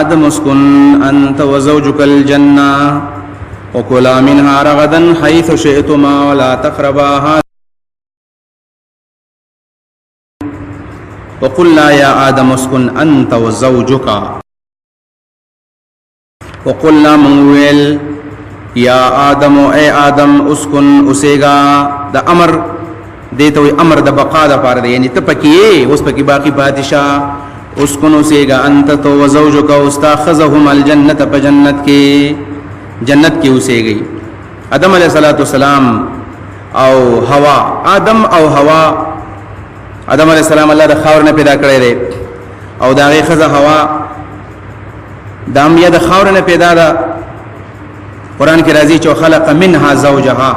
آدم اسكن أنت وزوجك الجنة وكلا منها رغدا حيث شئتما ولا تقربا هذه وقلنا يا آدم اسكن أنت وزوجك وقلنا منويل یا آدم و اے آدم اسکن اسیگا دا امر دیتا ہوئی امر دا بقا دا پار دے یعنی تپکیے اس پکی باقی بادشاہ اسکن اسیگا انت تو وزوجو کا استاخذہم الجنت پا جنت کی اسے گئی آدم علیہ السلام او ہوا آدم او ہوا آدم علیہ السلام اللہ دا خاور نے پیدا کرے دے او دا غی خزہ ہوا دام یا دا خاور نے پیدا دا قرآن کی راضی چو خلق منها زوجها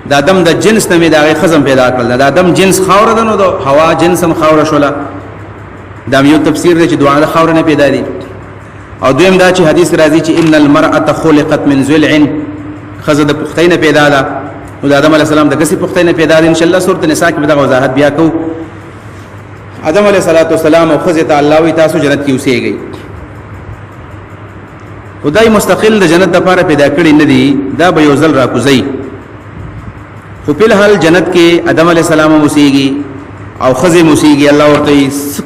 دا آدم دا جنس نمی دا غی خزم پیدا کرل دا آدم جنس خاور دنو دا ہوا جنسم خاور شولا دا میو تفسیر دے چی دعا دا خاور نے پیدا دی او دویم دا چی حدیث راضی چی ان المرأة خلقت من ضلع خزه د پختین پیدا ده او د آدم علیہ السلام د کسي پختین پیدا ده ان شاء الله سورۃ النساء کې بدغه وضاحت بیا کو آدم علیہ السلام او خزه ته الله وی تاسو جنت کې اوسېږئ خدای مستقل د جنت لپاره پیدا کړی نه دی دا به یو ځل را کوزي خو په حال جنت کې آدم علیہ السلام اوسېږي او خزه اوسېږي الله ورته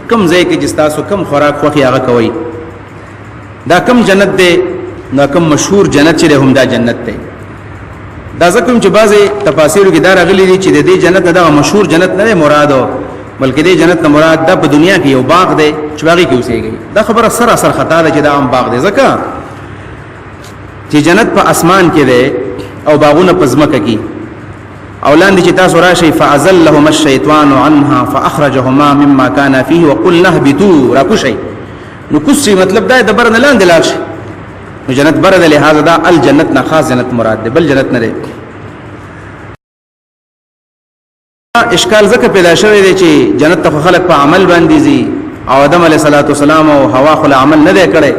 کم ځای کې جستا سو کم خوراک خوخي هغه کوي دا کم جنت دی دا کم مشهور جنت چې هم دا جنت دی دا ځکه چې بعضی تفاسیر کې دا راغلي دي چې د دې جنت دا مشهور جنت نه مراد بلکې دې جنت نه مراد د په دنیا کې یو باغ دی چې باغ کې اوسېږي دا خبره سراسر خطا ده چې دا عام باغ دی ځکه چې جنت په اسمان کې دی او باغونه په ځمکه کې اولان دي چې تاسو راشي فازلهما الشیطان عنها فاخرجهما مما كان فيه وقلنا اهبطوا راكشي نو کوسي مطلب دا د بر نه لاندې لاړ شي نو جنت بر د لحاظ دا الجنت نه خاص جنت مراد ده بل جنت نه ده اشکال زکه پیدا شوی دی چې جنت ته خلق په عمل باندې زی او آدم علیه السلام او حوا خل عمل نه ده کړي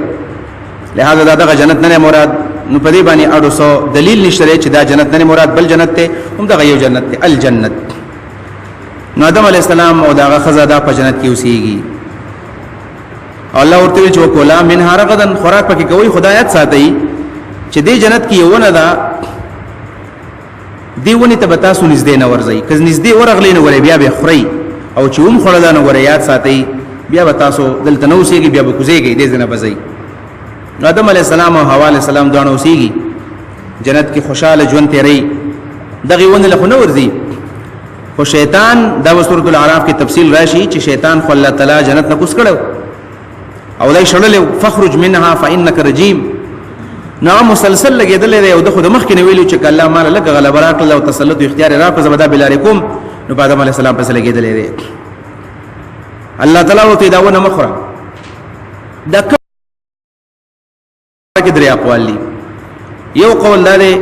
لہذا دا دغه جنت نه مراد نو په دې باندې اړو سو دلیل نشته چې دا جنت نه مراد بل جنت ته هم دغه یو جنت ته الجنت نو آدم علیه السلام او دغه خزا دا په جنت کې اوسېږي الله ورته چې وکولا منها رغدا خوراک پکې کوي خدایت ساتي چې دې جنت کې یو نه دا دیونه ته بتا سو نږدې نه ورځي کز نږدې ورغلې نه ورې بیا به خوري او چې هم خړل نه ورې یاد ساتي بیا بتا سو دلته نو سیږي بیا به کوزيږي دې نه بځي آدم علیہ السلام او حوا علیہ السلام دوه اوسېږي جنت کې خوشاله ژوند تیری دغه ونه له نو ورځي خو شیطان دا سورۃ الاعراف کې تفصیل راشي چې شیطان خو الله تعالی جنت نه کوس کړو او دای شړل فخرج منها فانك رجيم نو مسلسل لګیدل دی او د خود مخ کې ویلو چې الله مال لګ غلبه راکړل او تسلط او اختیار راکړ زبدا بلارکم نو آدم علیہ السلام پس لګیدل دی الله تعالی ته داونه مخره دا کې درې اقوال دي یو قول دا دی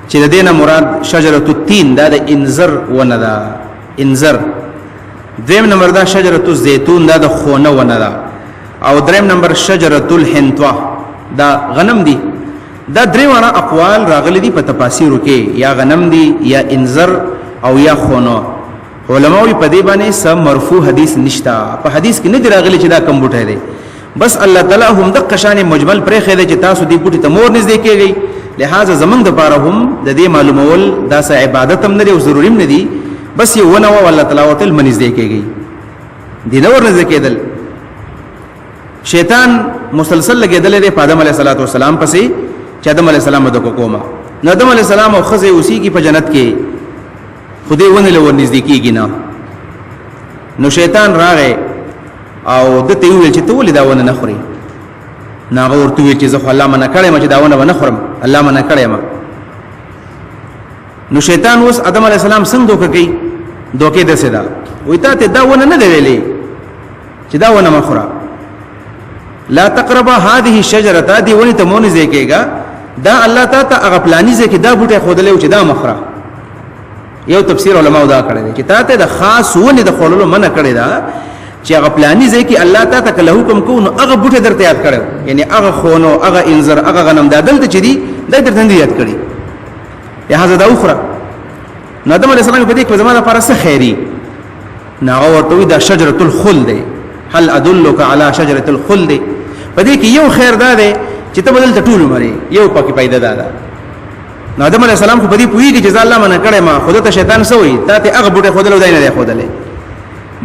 چې د دینه مراد شجره التین دا د انذر ونه دا انذر دیم نمبر دا شجره الزیتون دا د خونه ونه دا او دریم نمبر شجره الحنطه دا غنم دی دا دریوانه اقوال راغلي دي په تفاسیرو کې یا غنم دی یا انذر او یا خونه علماوی په دې باندې سم مرفوع حدیث نشتا په حدیث کې نه دی راغلي چې دا کم بوټه دی بس الله تعالی هم د قشان مجمل پرې خېده چې تاسو دې بوټي ته مور نږدې کېږي لہذا زمنګ د پاره هم د دې معلومول دا سه عبادت هم نه او ضروري هم نه دي بس یو ونه او الله تعالی ورته منځدې کېږي دې نور نږدې کېدل شیطان مسلسل لګیدل دی په آدم علیه السلام پسې چې آدم علیه السلام د کومه نو آدم علیه السلام او خزه اوسې کی په جنت کې خدای ونه له ورنږدې کېږي نه نو شیطان راغی او د ته ویل چې ته ولې دا ونه نه خوري ناغه ورته ویل چې زه الله منع کړم چې دا ونه نه خورم الله منع کړم نو شیطان اوس آدم علیه السلام څنګه دوکې ده سدا وې ته دا ونه نه دی ویلې چې دا ونه مخوره لا تقربا هذه الشجره دي ونی ته مونږ ځکهګا دا الله تعالی هغه پلاني ځکه دا بوټه خودلې چې دا مخره یو تفسیر علماء دا کړی چې ته د خاص ونی د خوللو منع کړی دا چې هغه پلاني ځکه الله تعالی ته له حکم کو نو هغه بوټه درته یاد کړو یعنی هغه خونو هغه انذر هغه غنم دا دلته چې دی دا درته یاد کړی لہذا دا اخرى نو آدم علیہ السلام په دې کې زمانه پر څه خیری نو ورته دا شجره الخلد هل ادلک علی شجره الخلد پدې کې یو خیر دا دی چې ته بدل ته ټول مري یو پکې پیدا ده نو آدم علیه السلام خو پدې پوېږي چې الله منع کړي ما خود ته شیطان سوې ته ته هغه بوټه خودلو دای نه دی خودلې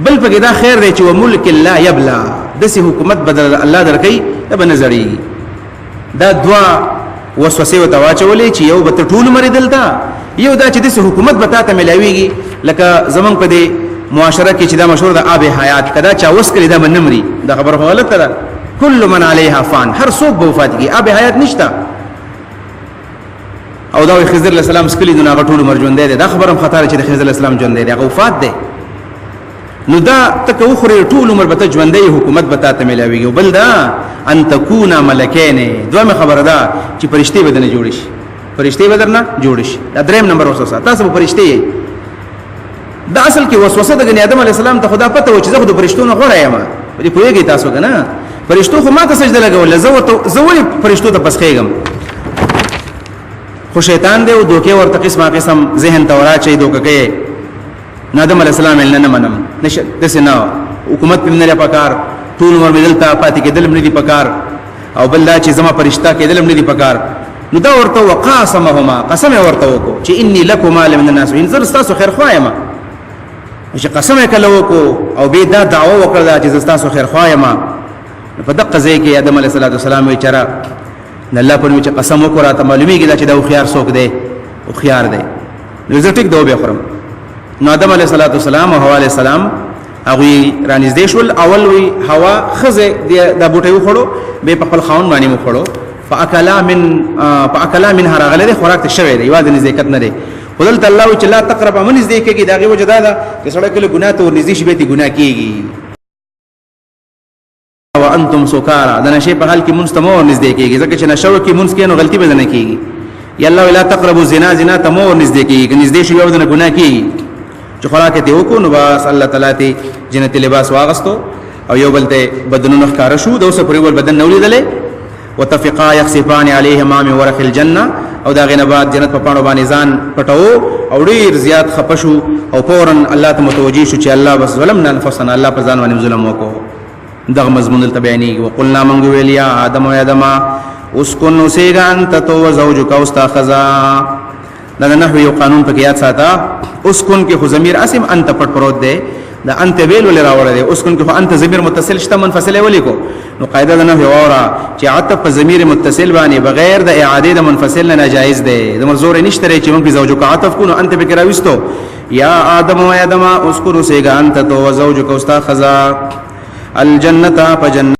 بل پکې دا خیر دی چې وملک لا یبلا دسي حکومت بدل الله درکې ته بنظرېږي دا دوا وسوسه وتواچولې چې یو به ټول مری دلته یو دا چې دسي حکومت به تاسو ملاويږي لکه زمون په دې معاشره کې چې دا مشهور ده آب حیات کدا چا وس کړی دا منمري دا خبره غلطه ده کل من علیها فان هر څوک به وفات کی آب حیات نشتا او دا خضر علیہ السلام سکلی دونه غټول عمر ژوند دی دا خبرم خطر چې خضر علیہ السلام ژوند دی هغه وفات دی نو دا تک اخري ټول عمر به ژوند دی حکومت به تاسو ملاويږي بل دا ان تکونا ملکین دوه خبره ده چې فرشتي بدنه جوړ شي فرشتي بدرنه جوړ شي دا دریم نمبر وسوسه تاسو فرشتي دا اصل کې وسوسه د آدم علی السلام ته خدا پته و چې زه د فرشتو نه غوړم ما دې پوهیږي تاسو کنه فرشتو خو ما ته سجده لګول زه فرشتو ته پسخېږم خو شیطان دې او دوکه ورته قسم ذهن ته وراچي دوکه کوي آدم علی السلام نه منم نشه دسنه حکومت په نه پکار ټول عمر بدلتا پاتې کېدل مې دي پکار او بل دا چې زما فرشتہ کېدل مې دي پکار نو دا ورته وقاسمهما قسم ورته وکړو چې انی لکما لمن الناس ان زر تاسو خیر خوایم چې قسم کله وکړو او به دا دعوه وکړه چې تاسو خیر خوایم په دقه ځای کې آدم علیه السلام وی چر نه الله په چې قسم وکړه ته معلومیږي چې دا خيار څوک دی او خيار دی نو زه ټیک دوه به خورم نو آدم علیه السلام او حوا علیه السلام هغه رانږدې شول اول وی حوا خزه د بوټي وخړو به په خپل خاون باندې وخړو فاکلا من هرغله خوراک ته شوی دی یوازې نزدېکت نه دی ولل الله چې لا تقرب من نزدېک کې داغه وجدا ده چې سړی کله ګناه ته ورنږدې شي به تی ګناه کیږي وانتم سکارا دا نشه په حال کې منستمو نزدې کېږي ځکه چې نشو کې منس کې نو غلطي به نه کېږي یا الله ولا تقربوا الزنا زنا تمو نزدې کېږي نزدې شو یو د ګناه کېږي چې خوراک ته وکړو نو بس الله تعالی ته جنت لباس واغستو او یو بل ته بدنونو ښکارا شو د اوسه پرې ول بدن نو لیدلې وتفقا يخسفان عليهما من ورق الجنه او دا غنه بعد جنت په پاڼو باندې ځان پټاو او ډیر زیات خپشو او فورن الله ته متوجي شو چې الله بس ظلمنا انفسنا الله په ځان باندې ظلم وکړو دغه مضمون التبياني وقلنا من قول يا آدم يا آدم اسكن وسيغا انت تو وزوجك واستخذا دا نحو یو قانون پکې یاد ساته اسكن کې خو ضمیر اسم انت پټ پروت دی دا انت ویل ولې راوړل دی اسكن کې خو انت ضمیر متصل شته منفصل ولې کو نو قاعده ده نحو اورا چې عطف په ضمیر متصل باندې بغیر د اعاده د منفصل نه ناجایز دی د مرزور نشته چې موږ زوجک عطف کو نو انت به کراوستو یا آدم و آدم اسكن وسيغا انت تو وزوجك واستخذا الجنت فجنت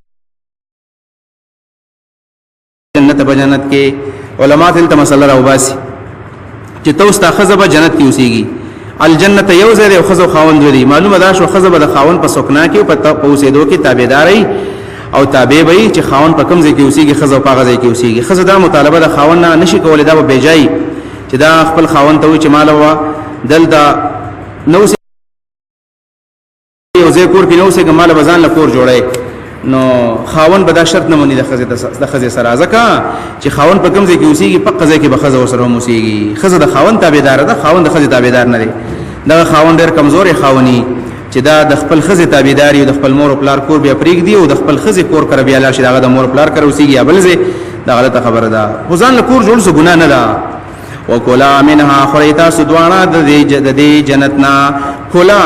جنت بجنت کې علماء دلته مسله راوباسي چې توستا خزبه جنت کې اوسېږي الجنت یو ځای او خزو خاوند دی معلومه ده شو خزبه د خاوند په سکنا کې په اوسېدو کې تابعداري او تابع وي چې خاوند په کوم ځای کې اوسېږي خزو په هغه ځای کې اوسېږي خزو دا مطالبه د خاوند نه نشي کولای دا به جای چې دا خپل خاوند ته و چې مال وا دلته نو یو ځای کور کې نو څنګه مال بزان له کور جوړای نو خاون به دا شرط نه مونږ د خزه سره ځکه چې خاون په کوم ځای کې اوسېږي په قضا کې به خزه سره اوسېږي خزه د خاون تابعدار ده خاون د خزه تابعدار نه دی دا خاون ډېر کمزوري خاوني چې دا د خپل خزه تابعداري او د خپل مور او پلار کور بیا پریګ دی او د خپل خزه کور کر بیا لا شي دا د مور پلار کر اوسېږي بل ځای دا غلطه خبره ده ځان له کور جوړ څه ګناه نه ده وکلا منها خریتا سدوانا د دې جنتنا کلا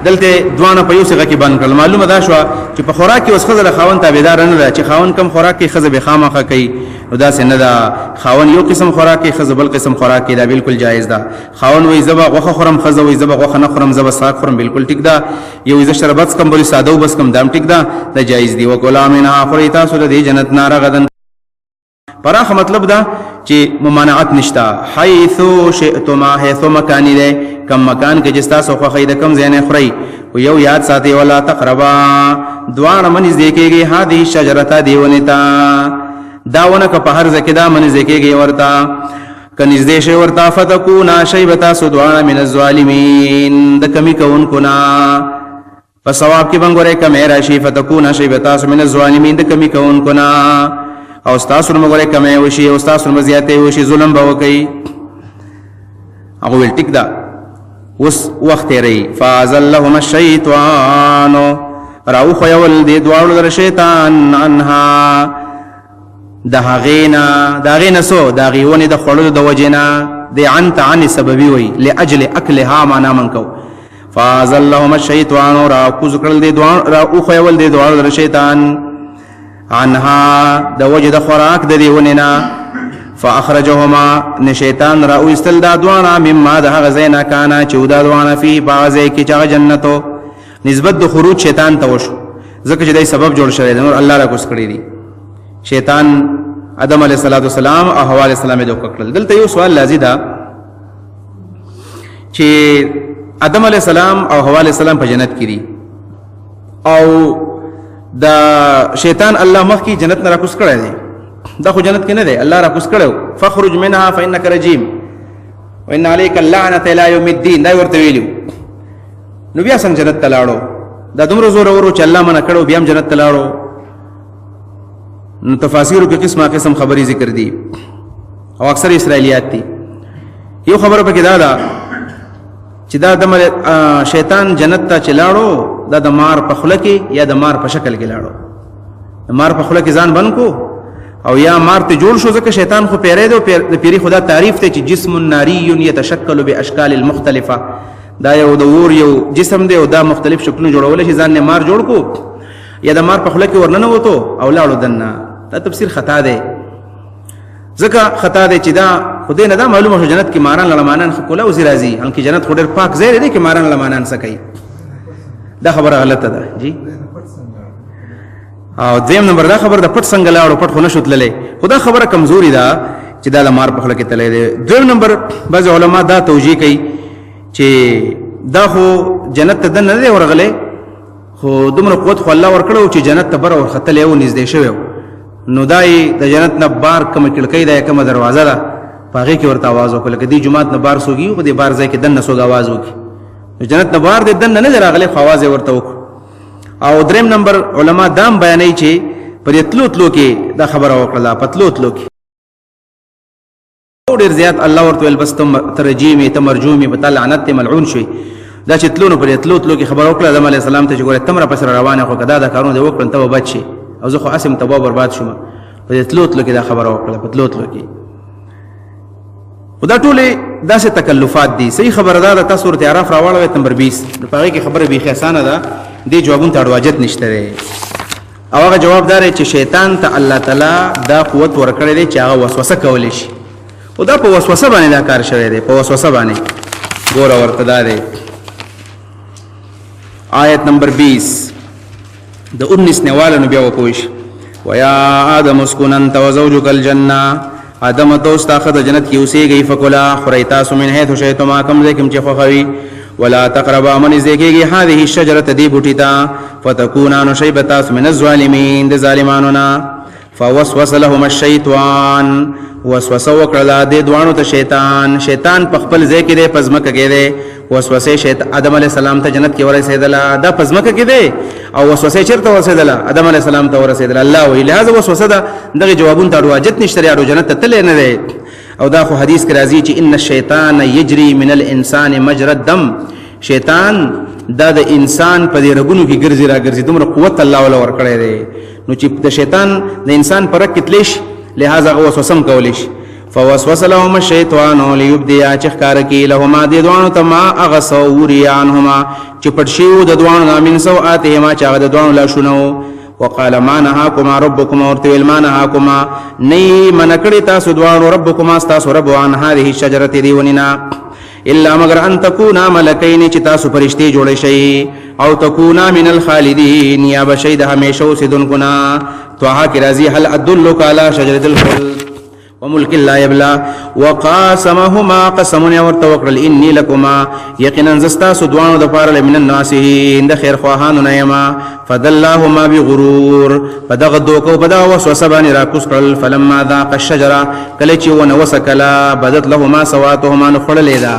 دلته دوانه په یو څه کې باندې کړل معلومه ده شو چې په خوراک کې اوس خزه خاون تابعدار نه ده چې خاون کم خوراک کې خزه به خامخه کوي نو دا څنګه ده خاون یو قسم خوراک کې خزه بل قسم خوراک کې دا بالکل جایز ده خاون وې زبا غوخه خورم خزه وې زبا غوخه نه خورم زبا ساق خورم بالکل ټیک ده یو ز شربت کم بل ساده وبس کم دام ټیک ده دا جایز دی وکلا منها خریتا سود دې جنت نار غدن پراخ مطلب دا چې ممانعت نشتا حيث شئتما حيث مکان دې کم مکان کې جستا سو خو خید کم زینه خوري او یو یاد ساتي ولا تقربا دوان منځ دې کېږي هذه شجرتا دیونتا داونه که په هر ځکه دا منځ دې کېږي ورتا کنيز دې شي ورتا فتكونا شيبتا سدوان من الظالمين د کمی کون کنا په ثواب کې بنګوره کمه راشي فتكونا شيبتا من الظالمين د کمی کون کنا او استاد سره مګوره کمه وشي او استاد سره زیاته وشي ظلم به وکي هغه ول ټیک دا وس وخت ری فازلهما الشیطان راو خیول دی دوارو در شیطان عنها دا غینا سو دا غیونی دا خورلو دا وجنا دی عن سببی وی لأجل اکلها مانا منکو فازلهم الشیطان راو ذکرل دی راو خیول دی دوارو در شیطان عنها دا وجد خوراک دا دیونینا فاخرجهما نشیطان راو استل دا دوانا مما دا غزینا کانا چودا دوانا فی باغزی کی چاگ جنتو نسبت د خروج شیطان ته وشو ځکه چې دای سبب جوړ شوی دی نور الله را کوس کړی دی شیطان آدم علیه السلام او حوا علیه السلام د وکړل دلته یو سوال لازم ده چې آدم علیه السلام او حوا علیه السلام په جنت کې دي او دا شیطان الله مخ کی جنت نه را کوس کړی دی دا خو جنت کې نه دی الله را کوس کړو فخرج منها فانك رجيم وان عليك اللعنه الى يوم الدين دا ورته ویلو نو بیا څنګه جنت ته لاړو دا دومره زور ورو چې الله منع کړو بیا هم جنت ته لاړو نو تفاسیرو کې قسم خبري ذکر دي او اکثر اسرائیلیات دي یو خبره پکې دا چې دا د شیطان جنت ته چلاړو دا د مار په خوله کې یا د مار په شکل کې لاړو د مار په خوله کې ځان بند کو او یا مار ته جوړ شو ځکه شیطان خو پیری دی د پیری خدا تعریف ته چې جسم ناری يتشکل باشکال المختلفه دا یو د اور یو جسم دی او دا مختلف شکلونه جوړول شي ځان نه مار جوړ کو یا د مار په خوله کې ورننه وته او لاړو دنه دا تفسیر خطا دی ځکه خطا دی چې دا خدای نه دا معلومه شو جنت کې ماران لمانان کولا او زیرازي ان کې جنت خډر پاک ځای دی کې ماران لمانان سکی دا خبره غلطه ده جی او دیم نمبر دا خبر د پټ څنګه لاړو پټ خونه شوتللې خدا خبره کمزوري ده چې دا د مار په خوله کې تللی دی دویم نمبر بعض علما دا توجیه کوي چې دا خو جنت ته نه دی ورغله خو دومره قوت خو الله ورکړو چې جنت ته بر اور خطلې او نږدې شوی نو دای د جنت نه بار کوم کړکۍ ده کوم دروازه ده پاغه کې ورته आवाज وکړه کدي جمعات نه بار سوګي او د بار ځای کې دنه سوګ आवाज وکړي جنت نه بار د دنه نه راغله خو आवाज ورته وکړه او دریم نمبر علما دام بیانوي چې پر اتلو کې دا خبره وکړه پتلو کې ډیر زیات الله ورته ول بس تم ترجیمه تمرجومه په لعنت ملعون شوی دا چې تلونو پر اتلو کې خبره وکړه آدم علیه السلام ته چې ګوره تمره پس روانه خو کدا دا کارونه دی وکړن ته بچي او زه خو اسم تبا برباد شوم په اتلو کې دا خبره وکړه په اتلو کې خدا ټوله داسې تکلفات دي صحیح خبردار تاسو سورته اعراف راوړل نمبر 20 په هغه کې خبره به خسانه ده دې جوابونه ته اړواجت نشته او هغه جواب دار چې شیطان ته الله تعالی دا قوت ورکړی دی چې هغه وسوسه کولی شي او دا په وسوسه باندې دا کار شوی دی په وسوسه باندې ګور ورته دا دی آیت نمبر 20 د 19 نیواله نو بیا وپوش ویا آدم اسكن انت وزوجك الجنه آدم دوست اخذ جنت کی اوسېږي فکلا خریتا سمن ہے تو شیطان کم لیکم چې خوخوي ولا تقربا من ذکیږي هذه الشجره دی بوټیتا فتكونا نشيبتا من الظالمين د ظالمانونا فوسوس لهم الشیطان وسوسه وکړه د دوانو ته شیطان په خپل ځای کې دی پزمکه کې دی وسوسه شیطان آدم علیه السلام ته جنت کې ورسېدله دا پزمکه کې دی او وسوسه چیرته ورسېدله آدم علیه السلام ته ورسېدله الله وی لهدا وسوسه دا دغه جوابون ته واجب نشته اړو جنت ته تل نه دی او دا خو حدیث کې راځي چې ان الشیطان یجري من الانسان مجرى الدم شیطان دا د انسان په دې رګونو کې ګرځي را ګرځي دومره قوت الله ولا ورکړی دی نو چې د شیطان د انسان پر کتلیش لہذا وسوسم کولیش فوسوس لهم الشیطان ليبدي چخکار کی لهما د دوانو تما اغسوري عنهما چې پټشیو د دوانو من سوءاتهما چا د دوانو لا شنو وقال ما نهاكما ربكما ورتل ما نهاكما ني منکړی تاسو دوانو ربكما تاسو رب عن هذه الشجره دیوننا الا مگر ان تكونا ملکین چې تاسو فرشتي جوړی شي او تكونا من الخالدين یا بشید همیشه اوسیدون کنا توها کی راضی هل ادلک علی شجره الخلد وملك لا يبلى وقاسمهما قسم ورتوكل اني لكما يقينا زستا سدوان دفار من الناسين د خير خواهان نيما فدلهما بغرور فدغدوكو بدا وسوسبان راكوس فلما ذاق الشجره كلچي ونوسكلا بدت لهما سواتهما نخللدا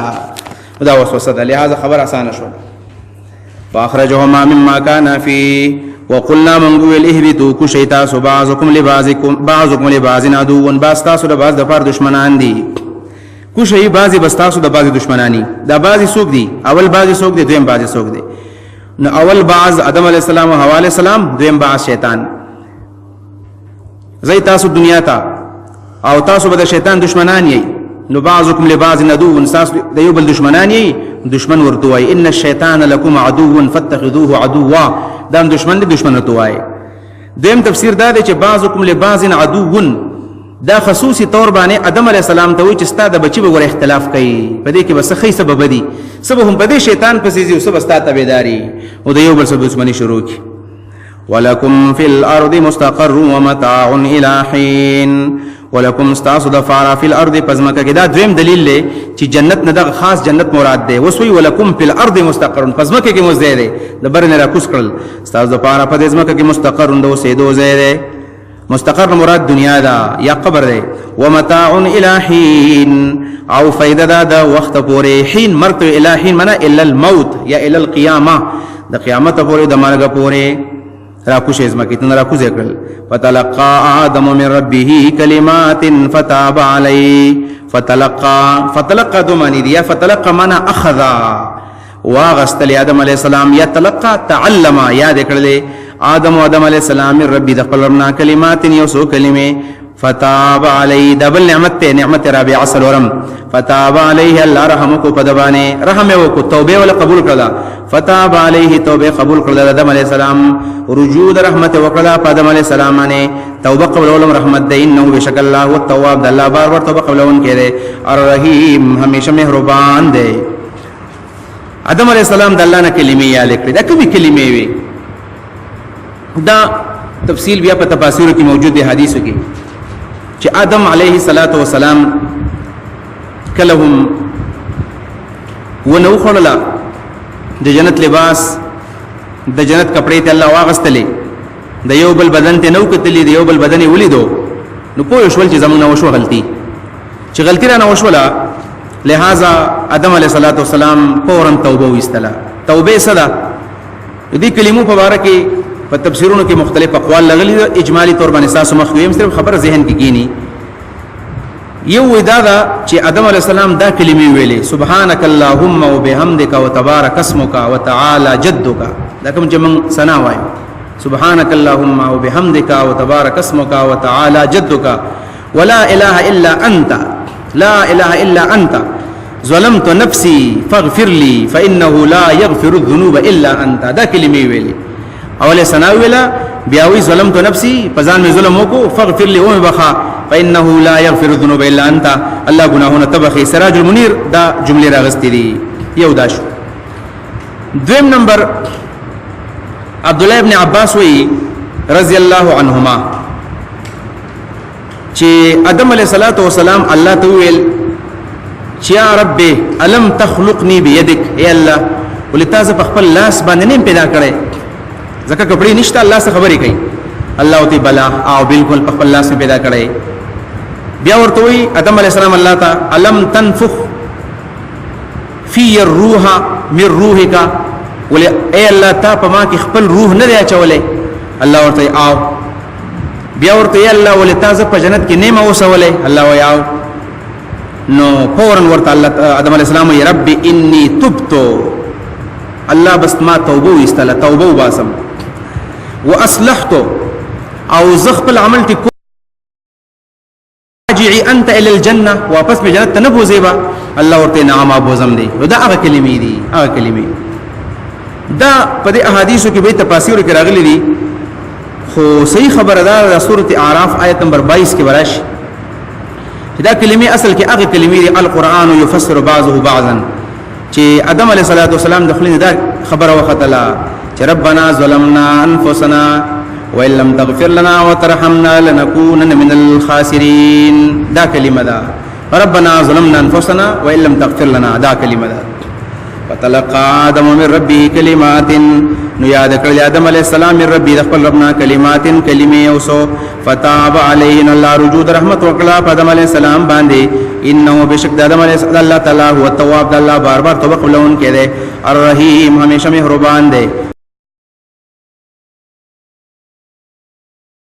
بدا وسوسه لهذا خبر اسانه شو فاخرجهما مما كان فيه وقلنا من قول اهبطوا كشيتا بعضكم لبعض عدو باستاسو د بعض د پر دشمنان دي کوشي بعضي باستاسو د بعض دشمنانی دا بعضي سوق دي اول بعضي سوق دي دویم بعضي سوق دي نو اول بعض آدم علیہ السلام و حوا علیہ السلام، دویم بعض شیطان. زي تاسو دنیا تا او تاسو به د شیطان دشمنان یې، نو بعضکم لبعض عدو، تاسو د یو بل دشمنان یې، دشمن ورته وایي ان الشیطان لکم عدو فاتخذوه عدوا، دا دشمن دی، دشمن ورته وایي. دویم تفسیر دا دی چې بعضکم لبعض عدو، دا خصوصي طور باندې آدم علیہ السلام ته وایي چې ستا د بچي به ګوره اختلاف کوي، په دې کې به څه ښې سبب دي، سبب هم په دې شیطان پسې ځي او سبب ستا تابعداري او د یو بل سره دشمني شروع کړي. ولکم فی الارض مستقر ومتاع الى حین، ولکم استاسو دفارا فی الارض پزمکه کې. دا دویم دلیل دی چې جنت نه دغه خاص جنت مراد دی. وسوی ولکم فی الارض مستقر، پزمکه کې مزده دی، د بر نه راکوس کړل استاسو دفارا په دې ځمکه کې مستقر د اوسېدو ځای دی. مستقر مراد دنیا دا یا قبر دی. ومتاع الی حین، او فائدہ دا د وخت پورې. حین مرته الی حین معنا الی الموت یا الی القیامه، د قیامت پورې د مرګ پورې راکوش ازمکه تن راکوز کړل. فتلقى آدم من ربه كلمات فتاب عليه. فتلقى دو معنی دی، یا فتلقى معنا اخذ واغستل آدم علیہ السلام، یا تلقى تعلم یاد کړل آدم علیہ السلام من ربی د خپل ربنا کلمات یوسو کلمه. فتاب علیه دبل نعمت ته، نعمت رابع سلورم. فتاب علیه الله رحم کو پدبانه، رحم کو توبه ول قبول کړه. فتاب علیه توبه قبول کړه آدم علیہ السلام، رجوع رحمت وکړه آدم علیہ السلام باندې، توبه قبول ولم رحمت دی. انه بشک الله هو التواب، الله بار بار توبه قبولون کړي. الرحیم همیشه مهربان دی. آدم علیہ السلام د الله نه کلمې یا لیکلي، دا کومې کلمې وي؟ دا تفصیل بیا په تفاسیر کې موجود دی، حدیثو کې، چې آدم علیه السلام کله هم ونو خړلا د جنت لباس، د جنت کپڑے ته الله واغستلې، د یو بل بدن ته نو کتلې، د یو بل بدن ولیدو، نو پوه شول چې زمونږ نو شو غلطي، چې غلطي را نه وشوله، لہذا آدم علیه السلام فورا توبه وستله. توبه صدا دې کلمو په اړه کې په تفسیرونو کې مختلف اقوال لغلي، اجمالی طور باندې تاسو مخویم صرف خبر ذهن کې کینی. یو ودا دا چې آدم علیہ السلام دا کلمې ویلې، سبحانك اللهم وبحمدك وتبارك اسمك وتعالى جدك، دا کوم چې موږ ثنا وایو، سبحانك اللهم وبحمدك وتبارك اسمك وتعالى جدك ولا اله الا انت، لا اله الا انت ظلمت نفسي فاغفر لي فانه لا يغفر الذنوب الا انت. دا کلمې ویلې، اوله ثنا ویلا، بیاوی ظلمت نفسي، پزان می ظلم وکړو، فاغفر لي او بخا، فانه لا يغفر الذنوب الا انت، الله گناهونه تبخي. سراج المنیر دا جمله راغستې دي. یو دا شو. دویم نمبر عبد الله ابن عباس وی رضی الله عنهما چې آدم علیہ السلام الله ته ویل چې یا رب الم تخلقني بيدك، اے الله ولتاز په خپل لاس باندې نه پیدا کړې، ځکه کپڑے نشته، الله سره خبرې کوي. الله ته بلا او بالکل په خپل لاس پیدا کړې. بیا ورته وی آدم علیہ السلام الله ته الم تنفخ في الروح من روحك، ول اے الله تا په ما کې خپل روح نه دی اچولې. الله ورته او بیا ورته اے الله ول تاسو په جنت کې نیمه وسولې. الله ویاو نو فورا ورته الله آدم علیہ السلام یا رب انی تبت، الله بس ما توبه استله، توبه وباسم، واصلحت او زخب العمل تكون راجعي انت الى الجنه، واپس به جنت نه بوزيبا. الله ورته نعم ابوزم دي. دا هغه کلمې دي، هغه کلمې دا په دې احادیثو کې به تفاسیر کې راغلي دي، خو صحیح خبردار د سورۃ اعراف آیت نمبر 22 کې ورش دا کلمې اصل کې هغه کلمې دي القرآن يفسر بعضه بعضا، چې آدم علیہ السلام د خلینو دا خبره وختله چې ربنا ظلمنا انفسنا وان لم تغفر لنا وترحمنا لنكونن من الخاسرين. دا کلمه ده ربنا ظلمنا انفسنا وان لم تغفر لنا، دا کلمه ده. فتلقى آدم من ربه كلمات، نو یاد کړل آدم علیہ السلام من ربی د خپل ربنا کلمات کلمې اوسو. فتاب علیه الله رجوع رحمت وکړه په آدم علیہ السلام باندې. انه بشک د آدم علیہ السلام الله تعالی هو التواب، الله بار بار توبه قبولون کړي. الرحیم همیشه مهربان دی.